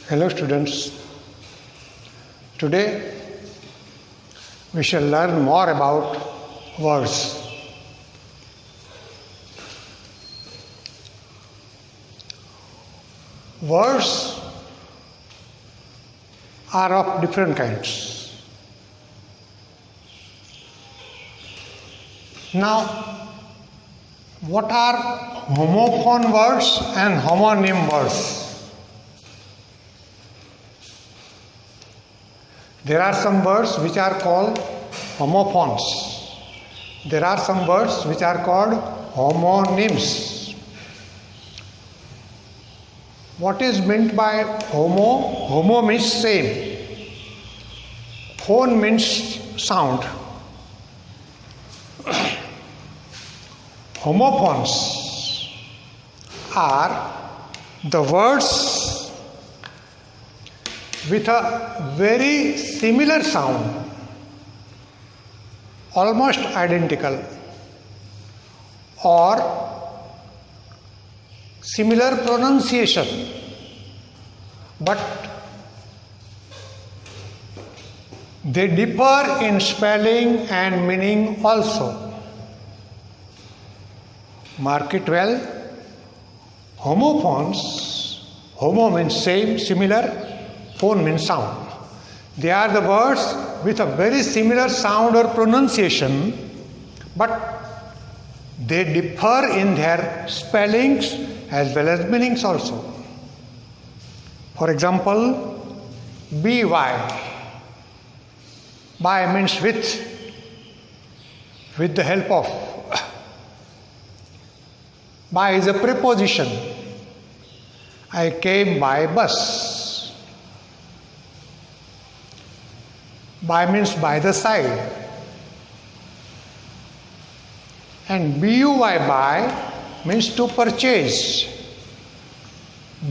Hello students, today we shall learn more about words. Words are of different kinds. Now, what are homophone words and homonym words? There are some words which are called homophones. There are some words which are called homonyms. What is meant by homo? Homo means same. Phone means sound. Homophones are the words with a very similar sound, almost identical, or similar pronunciation, but they differ in spelling and meaning also. Mark it well. Homophones, homo means same, similar, phone means sound. They are the words with a very similar sound or pronunciation, but they differ in their spellings as well as meanings also. For example, by. By means with the help of. By is a preposition. I came by bus. By means by the side. And buy means to purchase.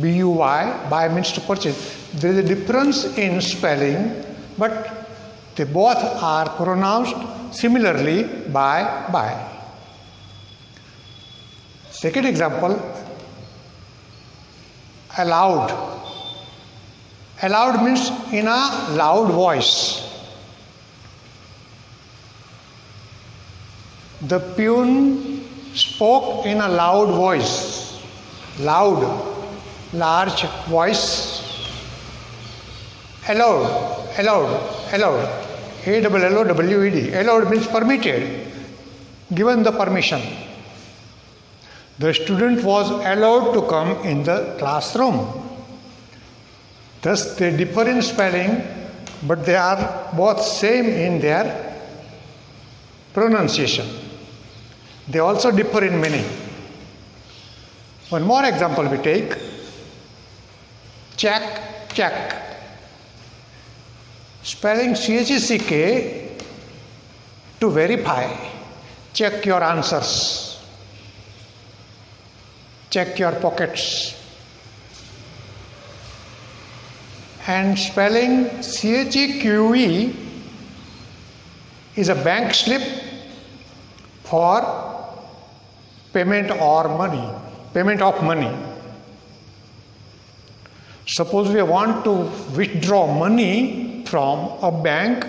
Buy means to purchase. There is a difference in spelling, but they both are pronounced similarly by. Second example, aloud. Aloud means in a loud voice. The peon spoke in a loud voice. Loud, large voice. Allowed. A-L-L-O-W-E-D. Allowed means permitted. Given the permission. The student was allowed to come in the classroom. Thus they differ in spelling, but they are both same in their pronunciation. They also differ in meaning. One more example we take. Check. Spelling C-H-E-C-K to verify. Check your answers. Check your pockets. And spelling C-H-E-Q-E is a bank slip for payment of money. Suppose we want to withdraw money from a bank,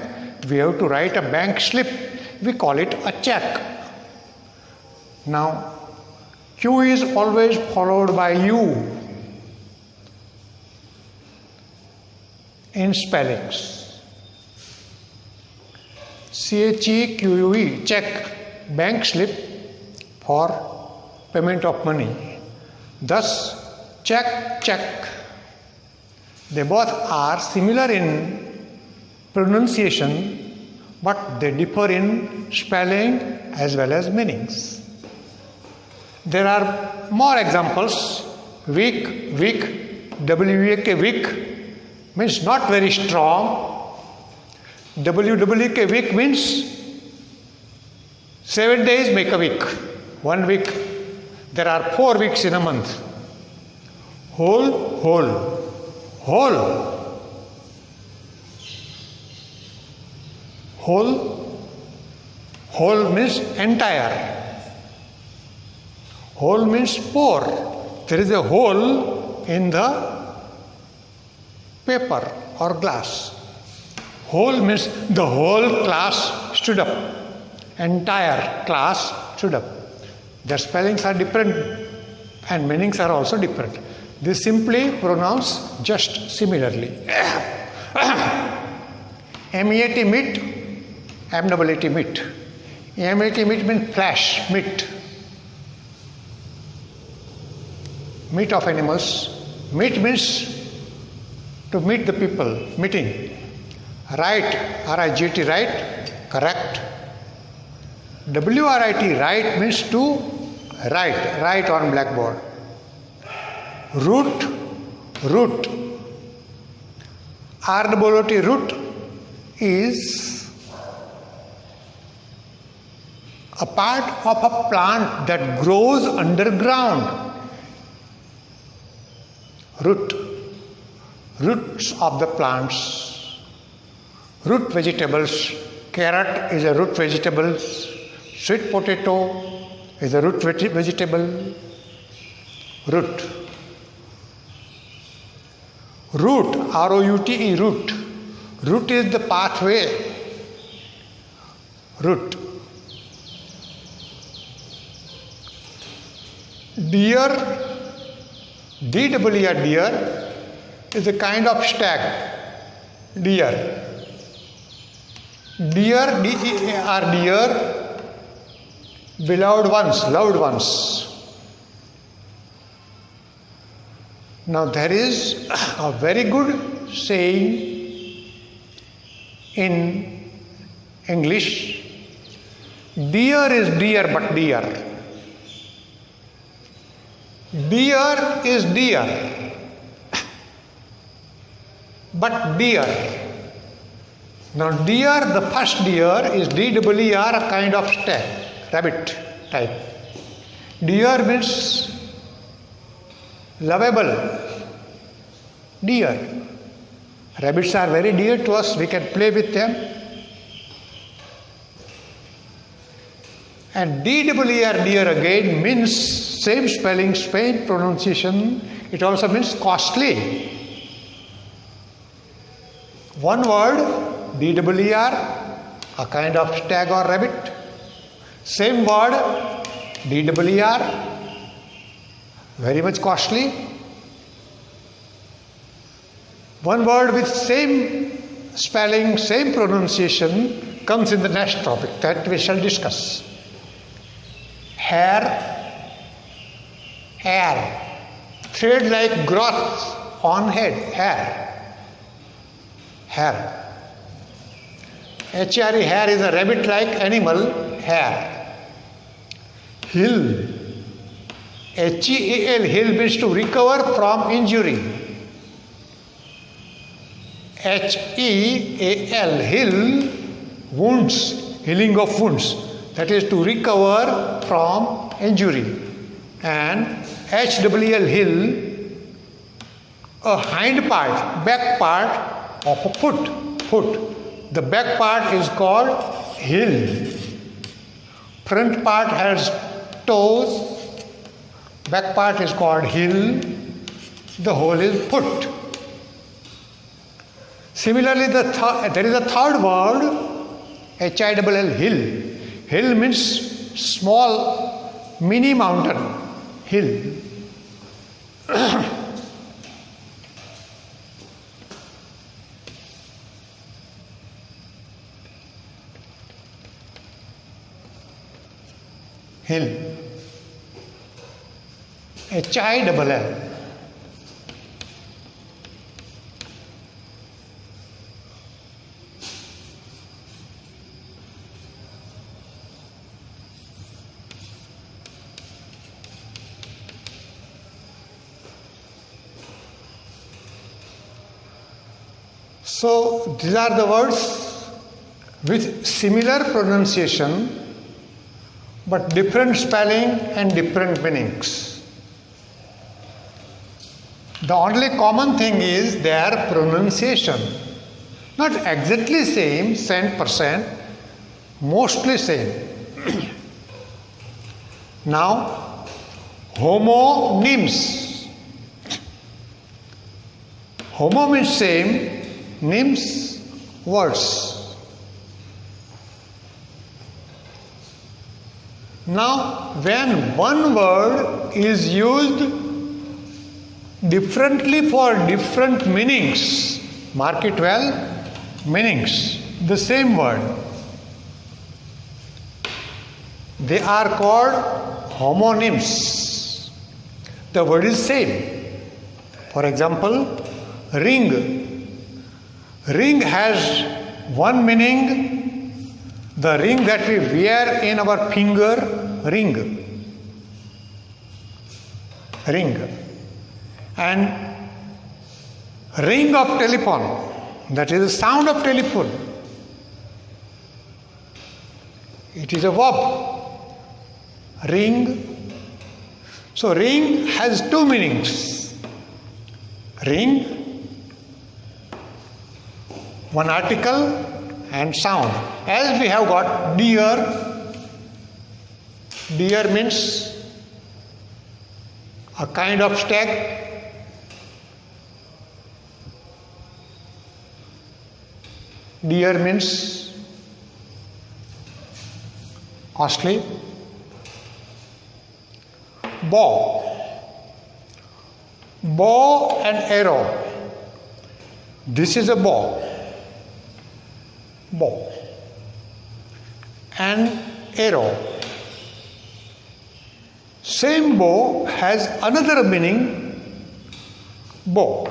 we have to write a bank slip. We call it a check. Now, Q is always followed by U in spellings. C-H-E-Q-U-E, check, bank slip for payment of money. Thus, check. They both are similar in pronunciation, but they differ in spelling as well as meanings. There are more examples. Weak, W-E-A-K, weak means not very strong. W-E-A-K, weak means 7 days make a week. 1 week. There are 4 weeks in a month. Whole. Whole means entire. Whole means pour. There is a hole in the paper or glass. Whole means the whole class stood up. Entire class stood up. Their spellings are different and meanings are also different. They simply pronounce just similarly. M-E-A-T, meat. M-A-T, meat. M-A-T, meat means flesh, meat. Meat of animals. Meet means to meet the people, meeting. Write, R-I-G-T, write, correct. W-R-I-T, write means to write on blackboard. Root, R-O-O-T, root is a part of a plant that grows underground. Roots of the plants. Root vegetables. Carrot is a root vegetable. Sweet potato is a root vegetable. Root, R-O-U-T-E, root. Root is the pathway. Root. Deer, D-E-E-R, deer, is a kind of stag. Deer. Deer, D-E-A-R, deer, beloved ones, loved ones. Now there is a very good saying in English. Deer is deer but deer. Deer is deer but deer. Now deer, the first deer is D-E-E-R, a kind of stag, rabbit type. Deer means lovable. Deer. Rabbits are very dear to us, we can play with them. And D-E-E-R, deer again means same spelling, same pronunciation. It also means costly. One word, D-E-E-R, a kind of stag or rabbit. Same word, D-E-E-R, very much costly. One word with same spelling, same pronunciation comes in the next topic that we shall discuss. Hair, thread like growth on head, hair. H-E-R-E, hair is a rabbit-like animal, hair. Heal, H-E-A-L, heal means to recover from injury. H-E-A-L, heal, wounds, healing of wounds. That is to recover from injury. And H-E-L, heal, a hind part, back part of a foot. The back part is called heel. Front part has toes. Back part is called heel. The whole is foot. Similarly, there is a third word, H-I-L-L, hill. Hill means small, mini mountain. Hill. Hill. H-I-L-L. So these are the words with similar pronunciation but different spelling and different meanings. The only common thing is their pronunciation. Not exactly same, 100%, mostly same. Now, homonyms. Homo means same, names words. Now, when one word is used differently for different meanings, mark it well, meanings, the same word, they are called homonyms. The word is same. For example, ring. Ring has one meaning, the ring that we wear in our finger, ring. Ring. And ring of telephone, that is the sound of telephone. It is a verb. Ring. So ring has two meanings. Ring, one article, and sound. As we have got deer. Deer means a kind of stag. Deer means ostrich. Bow. Bow and arrow. This is a bow. Bow. And arrow. Same bow has another meaning, bow.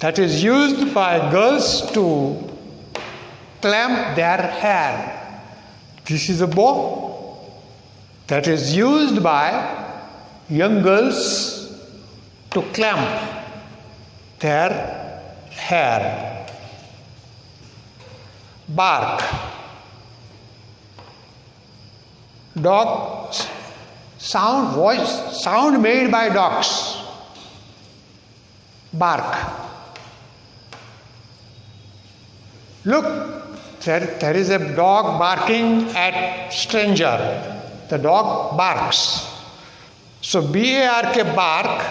That is used by girls to clamp their hair. This is a bow that is used by young girls to clamp their hair. Bark. Dog sound, voice, sound made by dogs. Bark. Look, there is a dog barking at stranger. The dog barks. So B-A-R-K, bark,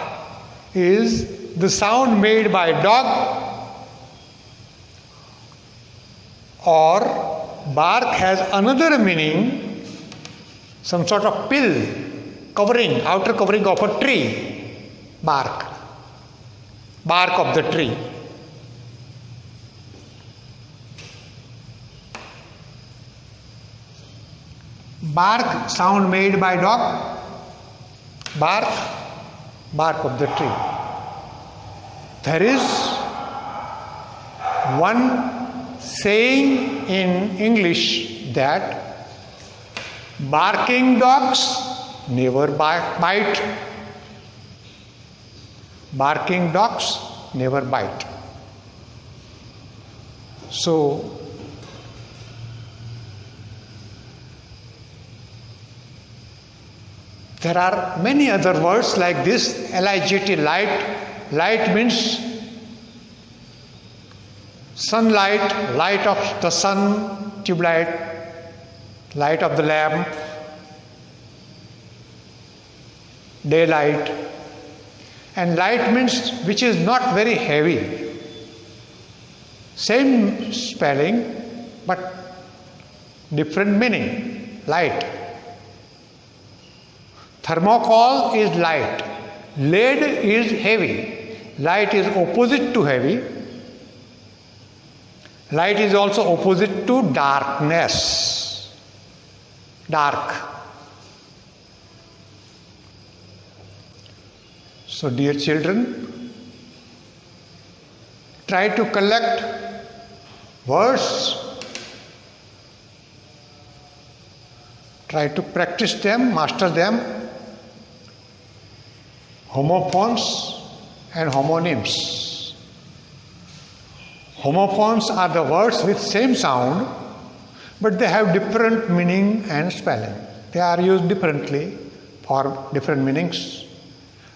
is the sound made by dog, or bark has another meaning, some sort of pill, covering, outer covering of a tree. Bark. Bark of the tree. Bark, sound made by dog. Bark, bark of the tree. There is one saying in English that barking dogs never bite. Barking dogs never bite. So, there are many other words like this, L-I-G-T, light. Light means sunlight, light of the sun, tube light, light of the lamp, daylight. And light means which is not very heavy. Same spelling, but different meaning. Light. Thermocol is light. Lead is heavy. Light is opposite to heavy. Light is also opposite to darkness. Dark. So, dear children, try to collect words, try to practice them, master them. Homophones and homonyms. Homophones are the words with same sound, but they have different meaning and spelling. They are used differently for different meanings.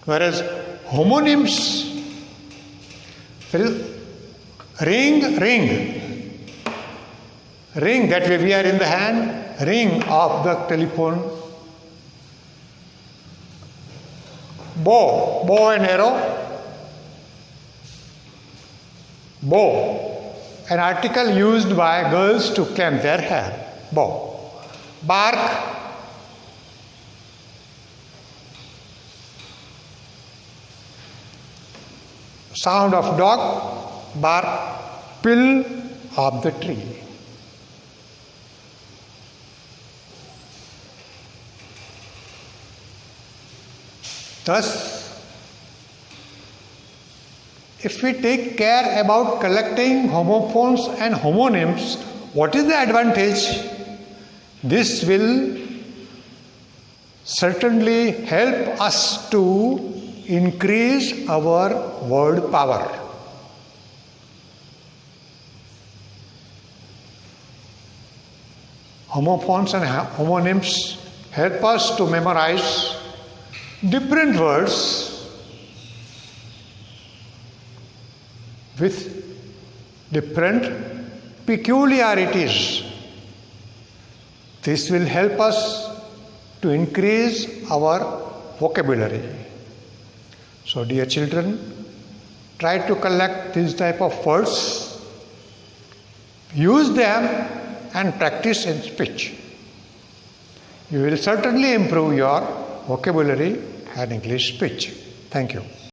Whereas homonyms, ring, ring. Ring that we wear in the hand, ring of the telephone. Bow, bow and arrow. Bow, an article used by girls to comb their hair. Bow. Bark, sound of dog. Bark, pill of the tree. Thus, if we take care about collecting homophones and homonyms, what is the advantage? This will certainly help us to increase our word power. Homophones and homonyms help us to memorize different words with different peculiarities. This will help us to increase our vocabulary. So, dear children, try to collect these type of words, use them and practice in speech. You will certainly improve your vocabulary and English speech. Thank you.